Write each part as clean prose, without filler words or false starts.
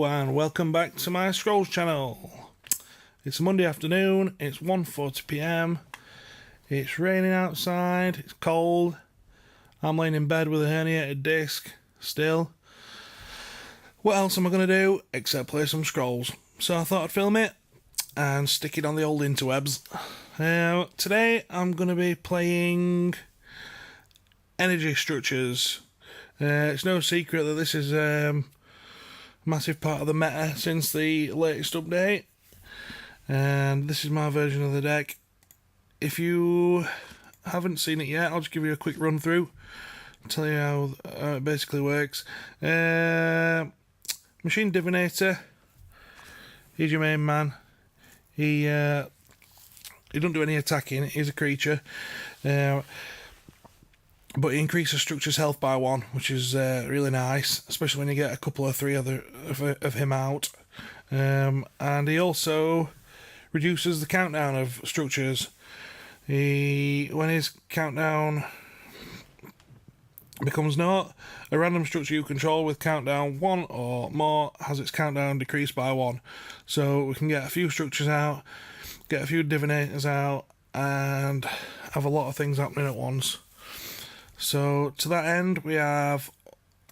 and welcome back to my Scrolls channel. It's a Monday afternoon, it's 1:40 PM, it's raining outside, it's cold, I'm laying in bed with a herniated disc, still. What else am I going to do except play some Scrolls? So I thought I'd film it and stick it on the old interwebs. Today I'm going to be playing energy structures. It's no secret that this is a massive part of the meta since the latest update, and this is my version of the deck. If you haven't seen it yet, I'll just give you a quick run through, tell you how it basically works. Machine Divinator, he's your main man. He doesn't do any attacking, he's a creature. But he increases structure's health by 1, which is really nice, especially when you get a couple or three of him out. And he also reduces the countdown of structures. When his countdown becomes 0, a random structure you control with countdown 1 or more has its countdown decreased by 1. So we can get a few structures out, get a few divinators out, and have a lot of things happening at once. So to that end, we have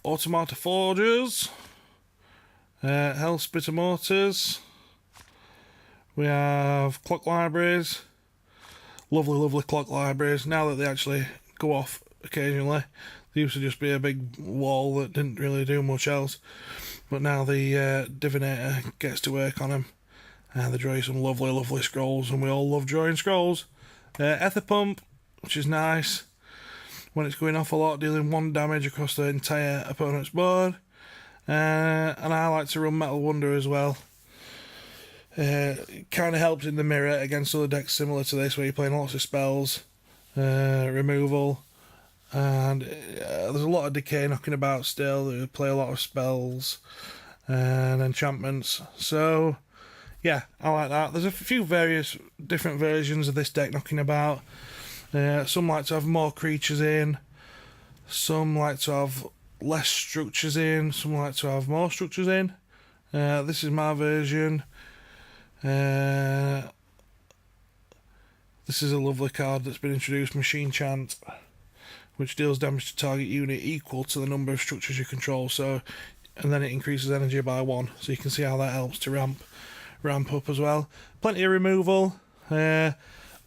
Automata Forgers, Hellsplitter Mortars, we have Clock Libraries, lovely clock libraries. Now that they actually go off occasionally, they used to just be a big wall that didn't really do much else, but now the Divinator gets to work on them, and they draw you some lovely scrolls, and we all love drawing scrolls. Ether Pump, which is nice when it's going off a lot, dealing 1 damage across the entire opponent's board. And I like to run Metal Wonder as well. It kind of helps in the mirror against other decks similar to this, where you're playing lots of spells, removal, and there's a lot of Decay knocking about still. They play a lot of spells and enchantments. So yeah, I like that. There's a few various different versions of this deck knocking about. Some like to have more creatures in, some like to have less structures in, some like to have more structures in. This is my version. This is a lovely card that's been introduced, Machine Chant, which deals damage to target unit equal to the number of structures you control. So, and then it increases energy by 1. So you can see how that helps to ramp up as well. Plenty of removal.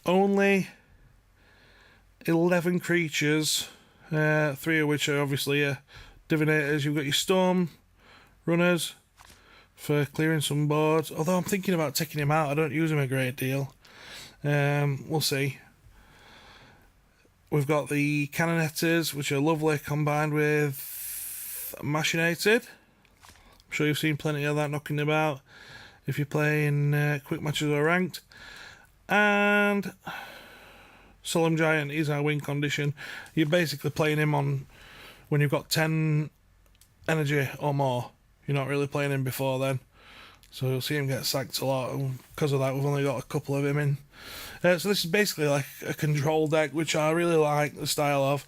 Only 11 creatures, 3 of which are obviously divinators. You've got your storm runners for clearing some boards, although I'm thinking about taking him out. I don't use him a great deal. We'll see. We've got the cannonetters, which are lovely, combined with machinated. I'm sure you've seen plenty of that knocking about if you're playing quick matches or ranked. And Solemn Giant is our win condition. You're basically playing him on when you've got 10 energy or more. You're not really playing him before then. So you'll see him get sacked a lot, and because of that we've only got a couple of him in. So this is basically like a control deck, which I really like the style of.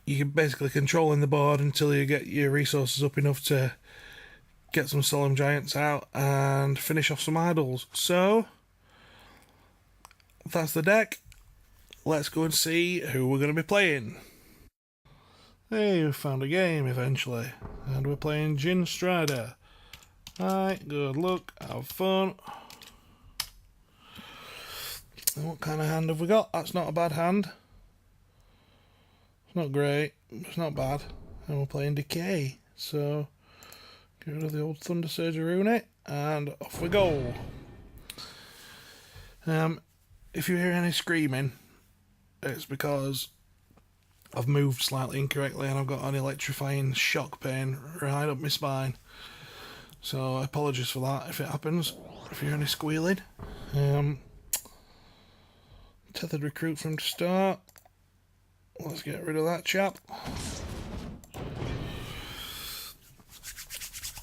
You're basically controlling the board until you get your resources up enough to get some Solemn Giants out and finish off some idols. So that's the deck. Let's go and see who we're going to be playing. Hey, we found a game eventually, and we're playing Jin Strider. Alright, good luck, have fun. And what kind of hand have we got? That's not a bad hand. It's not great, it's not bad. And we're playing Decay, so get rid of the old Thunder Surge Rune, and off we go. If you hear any screaming, it's because I've moved slightly incorrectly and I've got an electrifying shock pain right up my spine. So apologies for that if it happens, if you hear any squealing. Tethered recruit from the start. Let's get rid of that chap.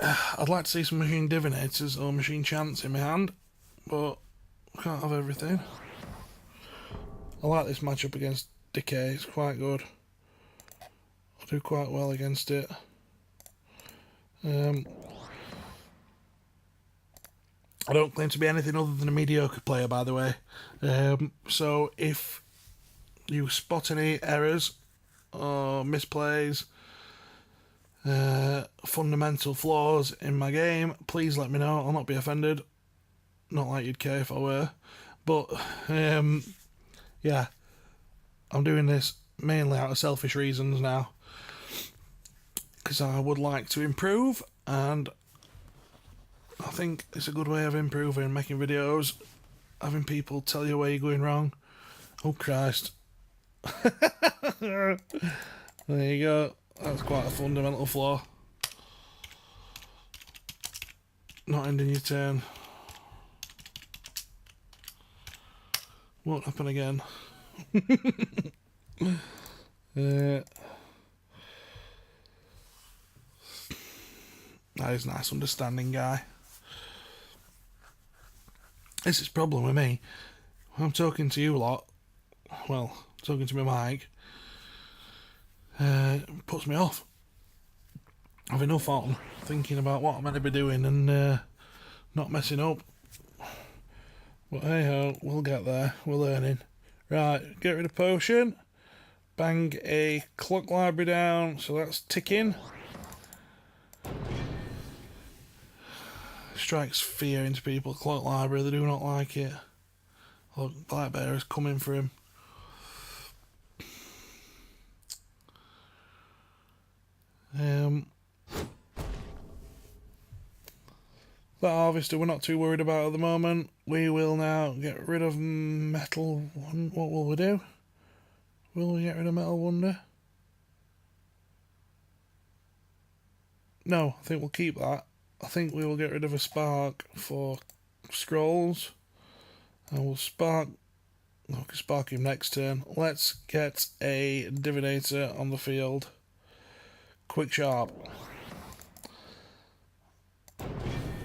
I'd like to see some Machine Divinators or Machine Chants in my hand, but I can't have everything. I like this matchup against Decay, it's quite good. I'll do quite well against it. I don't claim to be anything other than a mediocre player, by the way. So if you spot any errors or misplays, fundamental flaws in my game, please let me know. I'll not be offended. Not like you'd care if I were. But, yeah, I'm doing this mainly out of selfish reasons now. Because I would like to improve, and I think it's a good way of improving, making videos, having people tell you where you're going wrong. Oh, Christ. There you go. That's quite a fundamental flaw. Not ending your turn. Won't happen again. That is a nice understanding guy. This is the problem with me. When I'm talking to you a lot, well, talking to my mic, it puts me off. I've enough on thinking about what I'm meant to be doing and not messing up. But hey ho, we'll get there. We're learning. Right, get rid of potion. Bang a clock library down, so that's ticking. Strikes fear into people. Clock library, they do not like it. Look, Black Bear is coming for him. That harvester we're not too worried about at the moment. We will now get rid of metal. What will we do? Will we get rid of metal wonder? No, I think we'll keep that. I think we will get rid of a spark for scrolls. And we'll spark... I can spark him next turn. Let's get a divinator on the field. Quick sharp.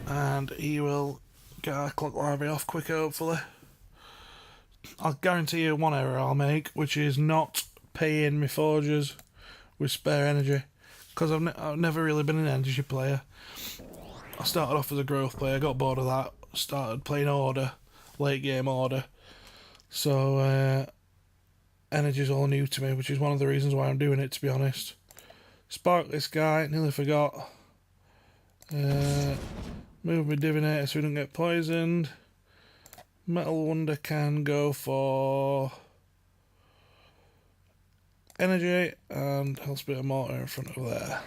And he will get our clock library off quick, hopefully. I'll guarantee you one error I'll make, which is not paying my forgers with spare energy. Because I've never really been an energy player. I started off as a growth player, got bored of that, started playing order, late game order. So energy's all new to me, which is one of the reasons why I'm doing it, to be honest. Spark this guy, nearly forgot. Move my divinator so we don't get poisoned. Metal Wonder can go for energy, and I'll spit a mortar in front of there.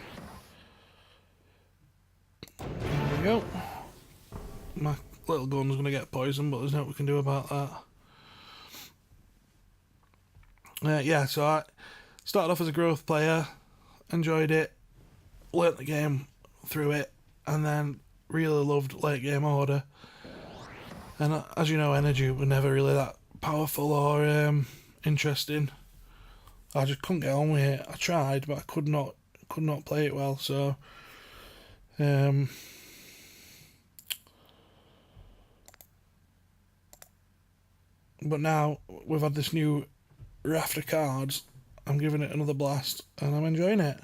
There we go. My little gun's going to get poisoned, but there's nothing we can do about that. Yeah, so I started off as a growth player, enjoyed it, learnt the game through it, and then really loved late game order. And as you know, energy was never really that powerful or interesting. I just couldn't get on with it. I tried, but I could not play it well. So, but now we've had this new raft of cards. I'm giving it another blast, and I'm enjoying it.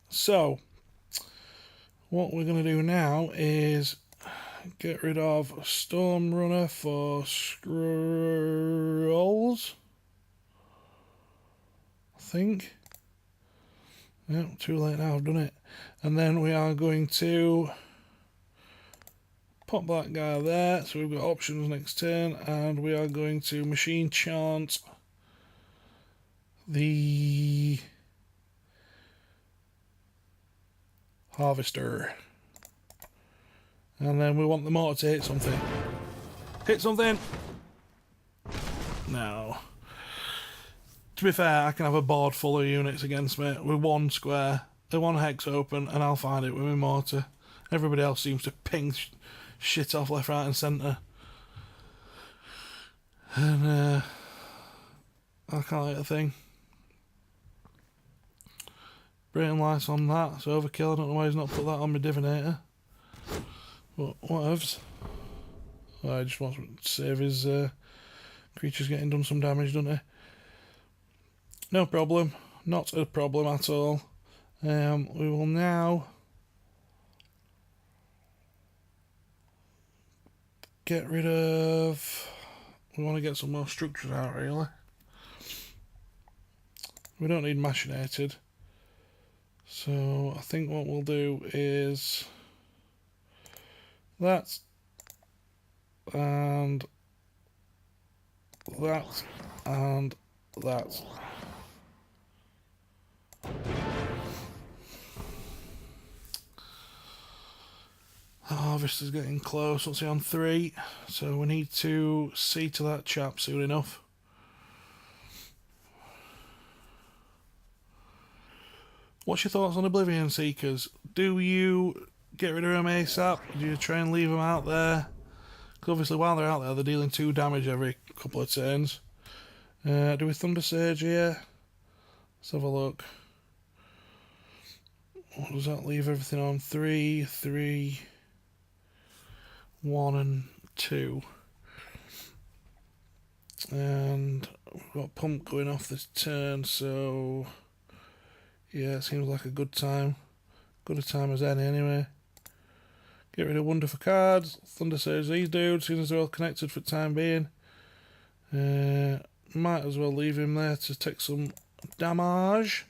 So, what we're going to do now is get rid of Storm Runner for scrolls. I think. Yeah, too late now, I've done it. And then we are going to pop that guy there, so we've got options next turn, and we are going to machine chant the harvester. And then we want the mortar to hit something. Hit something! No. To be fair, I can have a board full of units against me with one square, the one hex open, and I'll find it with my mortar. Everybody else seems to ping shit off left, right and centre. And I can't hit a thing. Brain lights on that, it's overkill. I don't know why he's not put that on my divinator. But whatevs. Oh, he just wants to save his creatures getting done some damage, doesn't he? No problem. Not a problem at all. We will now get rid of... We want to get some more structures out, really. We don't need machinated. So I think what we'll do is that and that and that. The harvest is getting close. What's he on? 3. So we need to see to that chap soon enough. What's your thoughts on Oblivion Seekers? Do you get rid of them ASAP? Do you try and leave them out there? Because obviously while they're out there, they're dealing 2 damage every couple of turns. Do we Thunder Surge here? Let's have a look. What does that leave everything on? 3, 3, 1 and 2. And we've got Pump going off this turn, so... Yeah, it seems like a good time. Good a time as any, anyway. Get rid of Wonder for cards. Thunder Surge these dudes, seeing as they're all connected for the time being. Might as well leave him there to take some damage.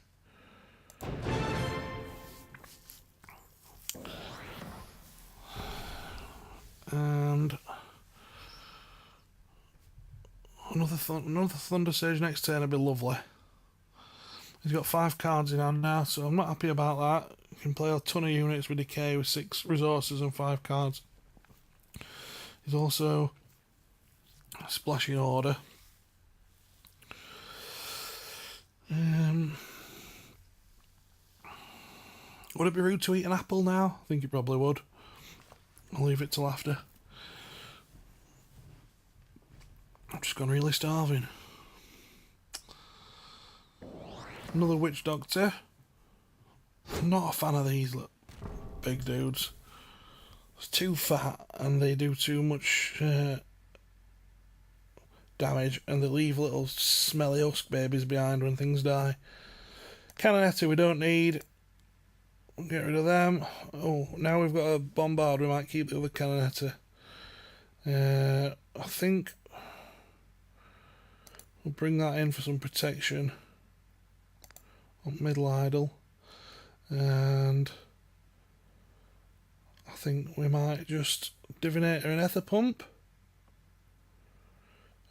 And another Thunder Surge next turn would be lovely. He's got 5 cards in hand now, so I'm not happy about that. You can play a ton of units with Decay with 6 resources and 5 cards. He's also a splashing order. Would it be rude to eat an apple now? I think it probably would. I'll leave it till after. I've just gone really starving. Another Witch Doctor. I'm not a fan of these big dudes. It's too fat and they do too much damage, and they leave little smelly husk babies behind when things die. Canonetta we don't need. Get rid of them. Oh, now we've got a Bombard. We might keep the other Canonetta. I think we'll bring that in for some protection on middle idle, and I think we might just Divinator and Ether Pump.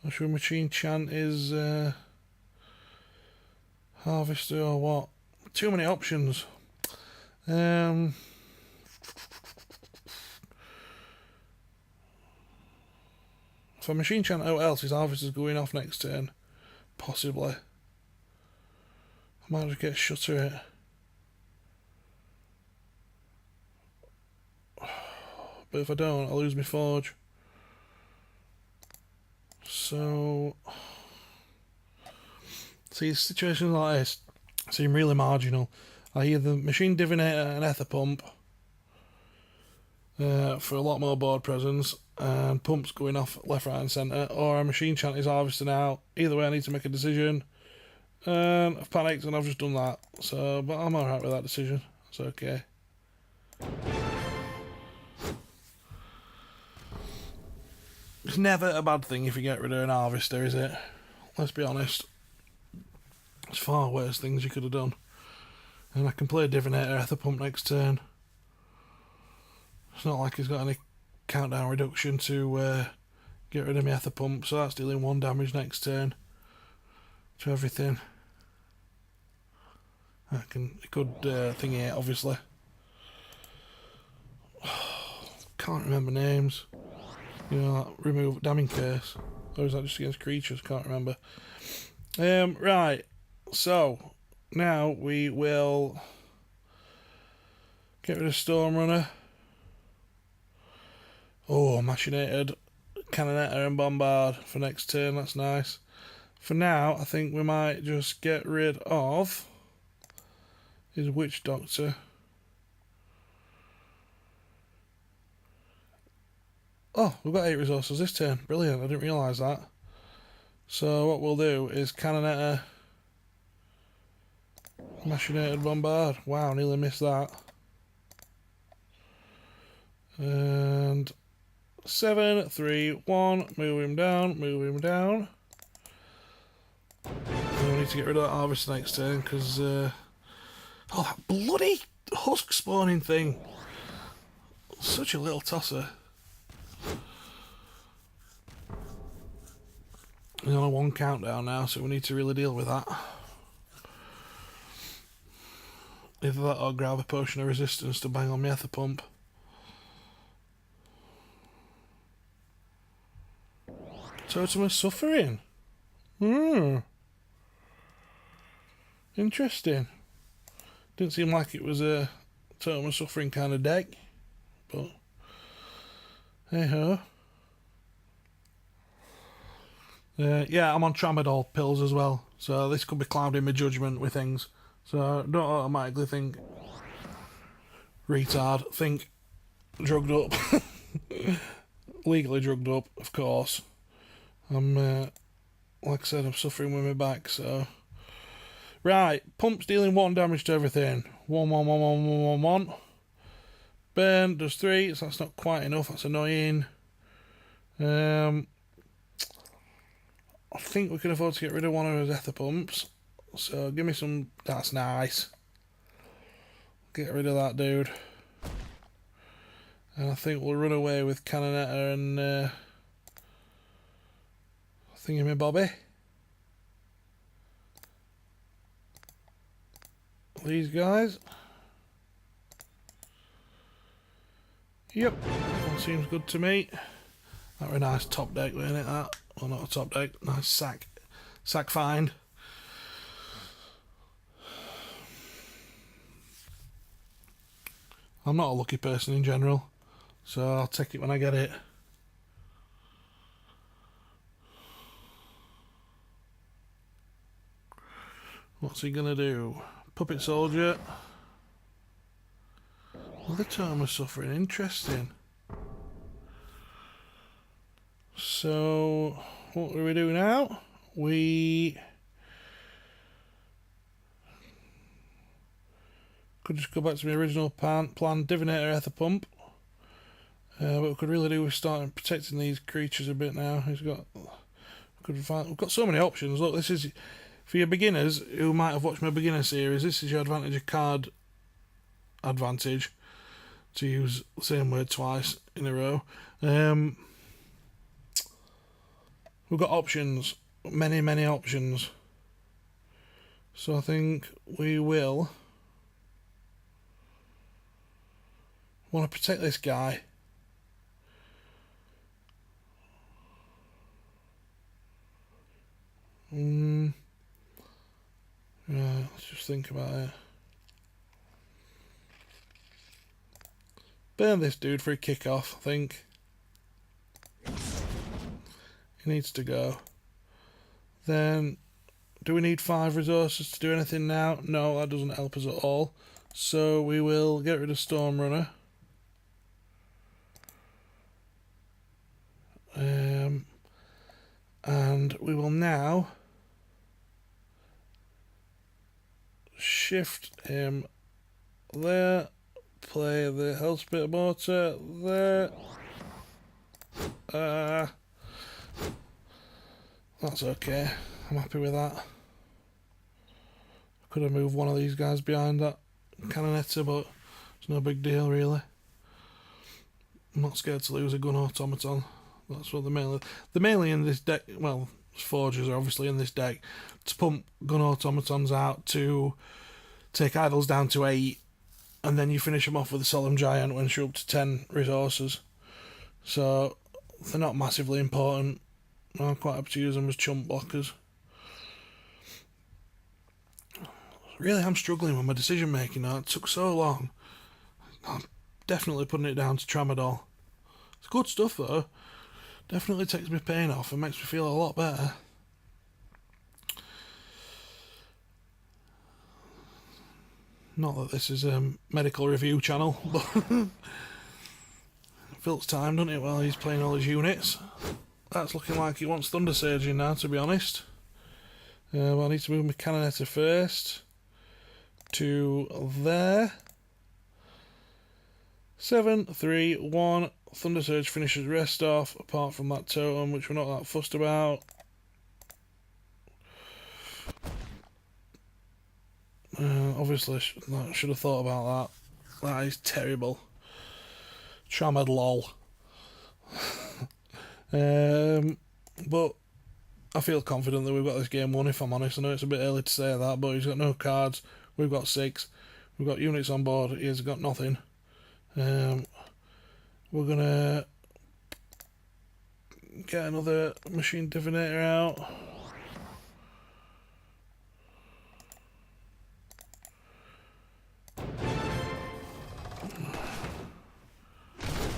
Not sure Machine Chant is Harvester or what. Too many options. For Machine Chant, what else? His Harvester's going off next turn. Possibly. I might just get Shutter it. But if I don't, I'll lose my Forge. So... See, situations like this seem really marginal. I either Machine Divinator and Ether Pump for a lot more board presence, and Pump's going off left, right and centre, or a Machine Chant is harvesting out. Either way I need to make a decision. I've panicked and I've just done that. So, but I'm alright with that decision. It's okay. It's never a bad thing if you get rid of an Harvester, is it? Let's be honest. There's far worse things you could have done. And I can play Divinator Ether Pump next turn. It's not like he's got any countdown reduction to get rid of my Ether Pump, so that's dealing 1 damage next turn to everything. It could thingy it, obviously. Can't remember names. You know, like remove damning curse. Or is that just against creatures? Can't remember. Right. So now we will get rid of Storm Runner. Oh, Machinated Canonetta and Bombard for next turn. That's nice. For now, I think we might just get rid of his Witch Doctor. Oh, we've got 8 resources this turn. Brilliant, I didn't realise that. So what we'll do is Canonetta Machinated bombard. Wow, nearly missed that. And 7, 3, 1. Move him down. Move him down. We need to get rid of that harvest next turn because oh, that bloody husk spawning thing! Such a little tosser. We're on a 1 countdown now, so we need to really deal with that. Either that or grab a potion of resistance to bang on my ether pump. Totem of suffering. Interesting. Didn't seem like it was a totem of suffering kind of deck, but hey ho. Yeah, I'm on tramadol pills as well, so this could be clouding my judgment with things. So don't automatically think retard, think drugged up. Legally drugged up, of course. I'm, like I said, I'm suffering with my back, so... Right, pump's dealing 1 damage to everything. 1, 1, 1, 1, 1, 1, 1. Burn does 3, so that's not quite enough, that's annoying. I think we can afford to get rid of one of his ether pumps. So give me some... That's nice. Get rid of that dude. And I think we'll run away with Canonetta and... Thingamabobby. These guys. Yep, that one seems good to me. That was a nice top deck, wasn't it? That, well, not a top deck, nice sack find. I'm not a lucky person in general, so I'll take it when I get it. What's he gonna do? Puppet soldier. Well, the totem of suffering. Interesting. So, what do we do now? We could just go back to my original plan, Divinator Ether Pump. What we could really do is start protecting these creatures a bit now. We've got so many options. Look, this is for your beginners who might have watched my beginner series. This is your advantage of card advantage, to use the same word twice in a row. We've got options, many options. So I think we will want to protect this guy. Right, let's just think about it. Burn this dude for a kick-off, I think. He needs to go. Then, do we need 5 resources to do anything now? No, that doesn't help us at all. So we will get rid of Storm Runner. And we will now shift him there, play the Hellspit Mortar there. That's okay, I'm happy with that. Could have moved one of these guys behind that Canonetta, but it's no big deal really. I'm not scared to lose a gun automaton. That's what they're mainly in this deck. Well, forgers are obviously in this deck to pump gun automatons out to take idols down to 8, and then you finish them off with a solemn giant when you're up to 10 resources. So they're not massively important. I'm quite happy to use them as chump blockers. Really, I'm struggling with my decision making now. It took so long. I'm definitely putting it down to tramadol. It's good stuff though. Definitely takes my pain off and makes me feel a lot better. Not that this is a medical review channel, but it fills time, doesn't it, while he's playing all his units. That's looking like he wants Thunder Surging now, to be honest. Well, I need to move my Canonetta first. to there. 7, 3, 1. Thunder Surge finishes rest off, apart from that totem, which we're not that fussed about. Obviously, I should have thought about that. That is terrible. Chamad lol. But I feel confident that we've got this game won, if I'm honest. I know it's a bit early to say that, but he's got no cards. We've got 6. We've got units on board. He's got nothing. We're going to get another Machine Divinator out.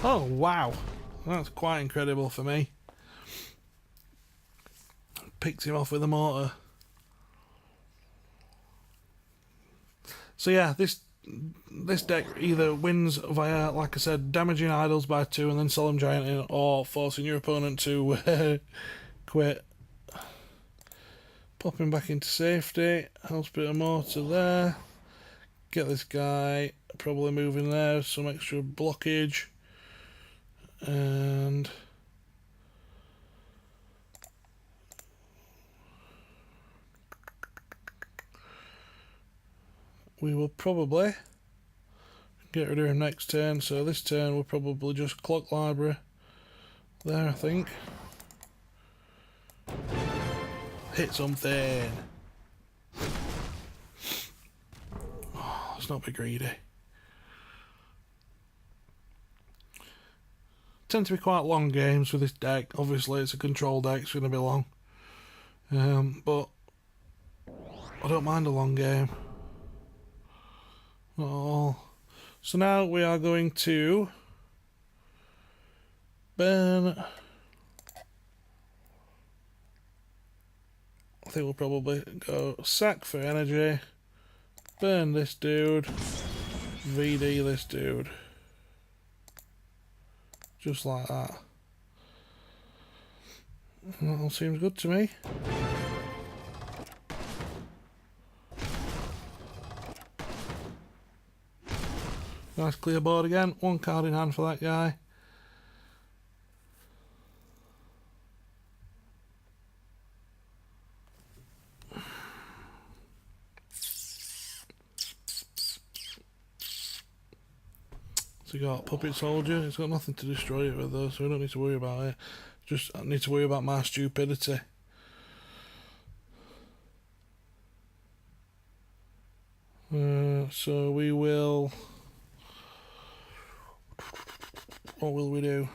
Oh, wow. That's quite incredible for me. Picked him off with a mortar. So yeah, this deck either wins via, like I said, damaging idols by 2 and then Solemn Gianting, or forcing your opponent to quit. Popping back into safety. Helps bit of mortar there. Get this guy probably moving there, some extra blockage. And we will probably get rid of him next turn, so this turn we'll probably just Clock Library there, I think. Hit something. Oh, let's not be greedy. Tend to be quite long games with this deck. Obviously it's a control deck, it's going to be long. But I don't mind a long game. Not at all. So now we are going to burn. I think we'll probably go sack for energy. Burn this dude. VD this dude. Just like that. That all seems good to me. Nice clear board again. 1 card in hand for that guy. So we got Puppet Soldier. It's got nothing to destroy it with though, so we don't need to worry about it. Just I need to worry about my stupidity. So we will. What will we do?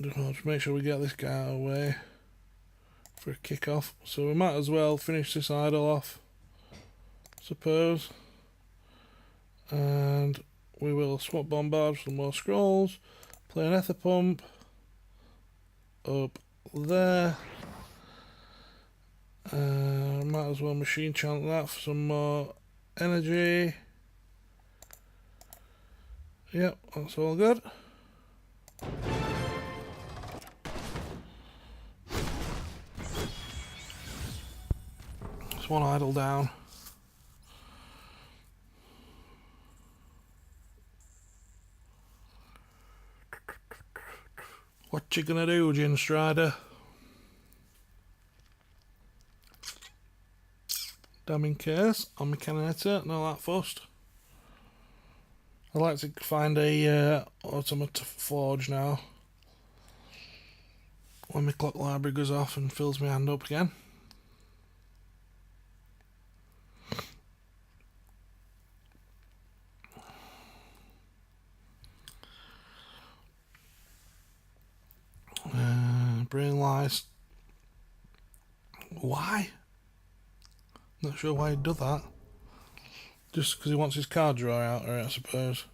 Just make sure we get this guy away for a kick-off. So we might as well finish this idol off, suppose. And we will swap Bombard for some more scrolls. Play an Ether Pump up there. Might as well Machine Chant that for some more energy. Yep, that's all good. Just 1 idle down. What you gonna do, Gin Strider? Damning Curse on my Cannonator, not that fussed. I'd like to find a Automata Forge now. When my Clock Library goes off and fills my hand up again. Brain Lice. Why? Not sure why he'd do that. Just because he wants his card drawer out, I suppose.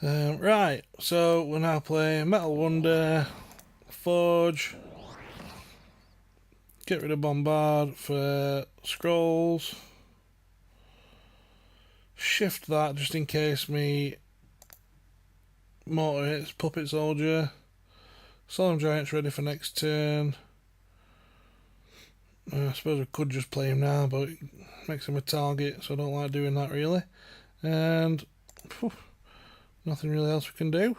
Right, so we'll now play Metal Wonder, Forge, get rid of Bombard for scrolls, shift that just in case me mortar hits Puppet Soldier, Solemn Giant's ready for next turn, I suppose we could just play him now, but it makes him a target, so I don't like doing that really. And phew, nothing really else we can do.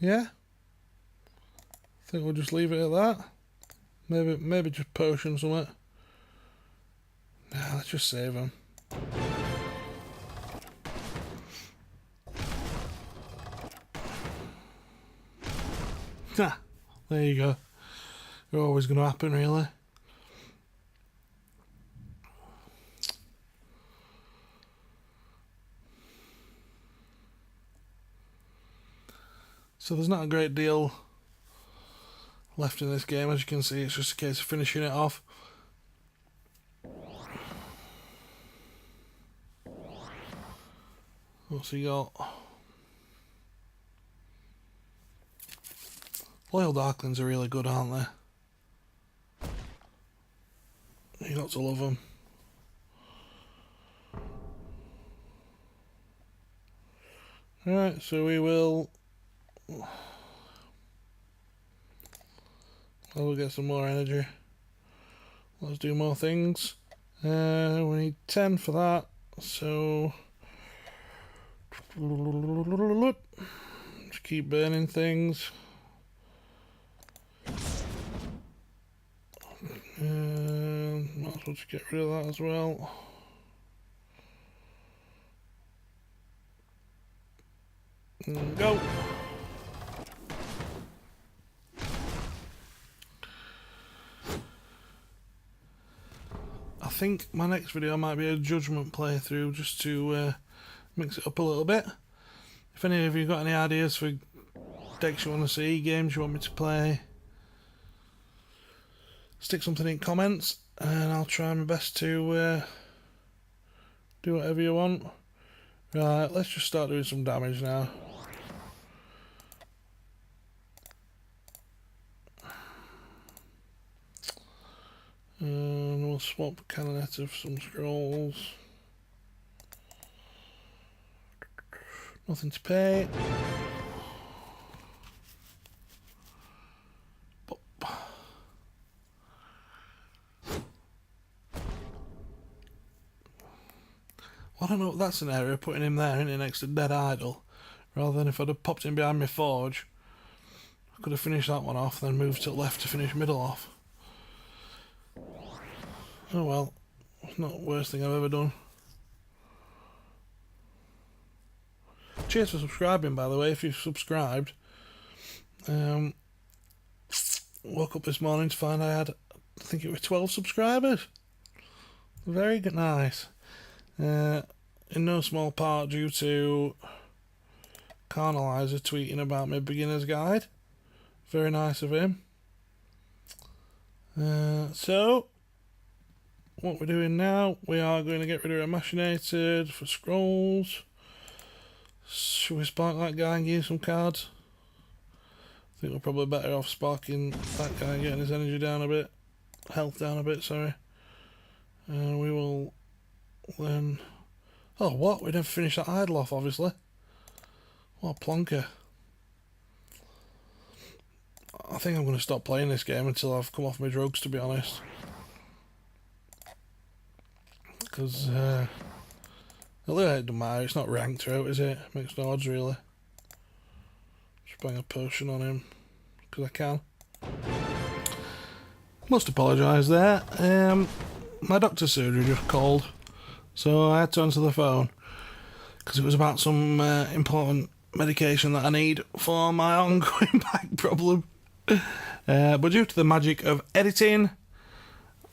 Yeah, I think we'll just leave it at that. Maybe just potion something. Nah, let's just save him. Ah, there you go. They're always going to happen, really. So there's not a great deal left in this game, as you can see. It's just a case of finishing it off. What's he got? Loyal Darklings are really good, aren't they? You got to love them. Alright, so we will... We'll get some more energy. Let's do more things. We need 10 for that, so... Just keep burning things. Might as well just get rid of that as well. And go! I think my next video might be a judgment playthrough, just to mix it up a little bit. If any of you got any ideas for decks you want to see, games you want me to play, stick something in comments and I'll try my best to do whatever you want. Right, let's just start doing some damage now. And we'll swap Canonet of some scrolls. Nothing to pay. Well, I don't know, that's an error, putting him there, isn't it, next to Dead Idol. Rather than if I'd have popped him behind my forge, I could have finished that one off, then moved to the left to finish middle off. Oh well, it's not the worst thing I've ever done. Cheers for subscribing, by the way, if you've subscribed. Woke up this morning to find I had, I think it was 12 subscribers. Very good, nice. In no small part due to Carnalizer tweeting about my beginner's guide. Very nice of him. So, what we're doing now, we are going to get rid of Machinated for scrolls. Should we spark that guy and give some cards? I think we're probably better off sparking that guy and getting his energy down a bit. Health down a bit, sorry. We will then... Oh, what? We never finished that idol off, obviously. What a plonker. I think I'm going to stop playing this game until I've come off my drugs, to be honest. Because, it doesn't matter, it's not ranked throughout, is it? Makes no odds, really. Just bang a potion on him, because I can. Must apologise there. My doctor's surgery just called, so I had to answer the phone, because it was about some important medication that I need for my ongoing back problem. But due to the magic of editing,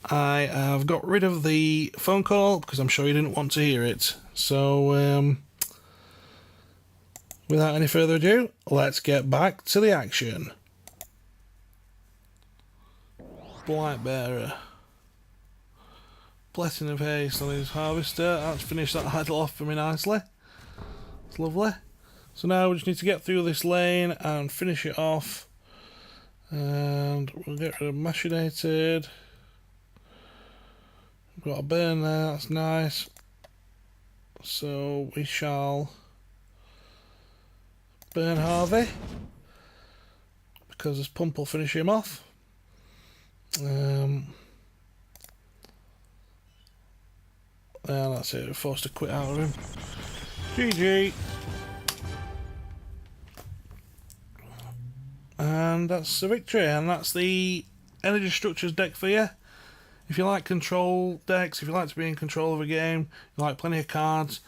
I have got rid of the phone call because I'm sure you didn't want to hear it. So, without any further ado, let's get back to the action. Blightbearer. Blessing of Haste on his Harvester. That's finished that idol off for me nicely. It's lovely. So now we just need to get through this lane and finish it off. And we'll get rid of Machinated. We've got a burn there, that's nice. So we shall burn Harvey, because this pump will finish him off. And that's it, we're forced to quit out of him. GG. And that's the victory, and that's the Energy Structures deck for you. If you like control decks, if you like to be in control of a game, you like plenty of cards,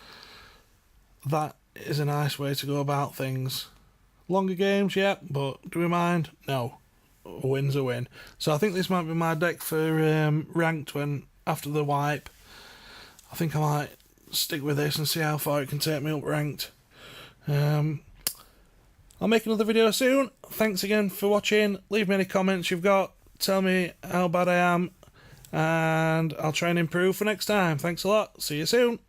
that is a nice way to go about things. Longer games, yeah, but do we mind? No. A win's a win. So I think this might be my deck for ranked when after the wipe. I think I might stick with this and see how far it can take me up ranked. I'll make another video soon. Thanks again for watching. Leave me any comments you've got. Tell me how bad I am, and I'll try and improve for next time. Thanks a lot. See you soon.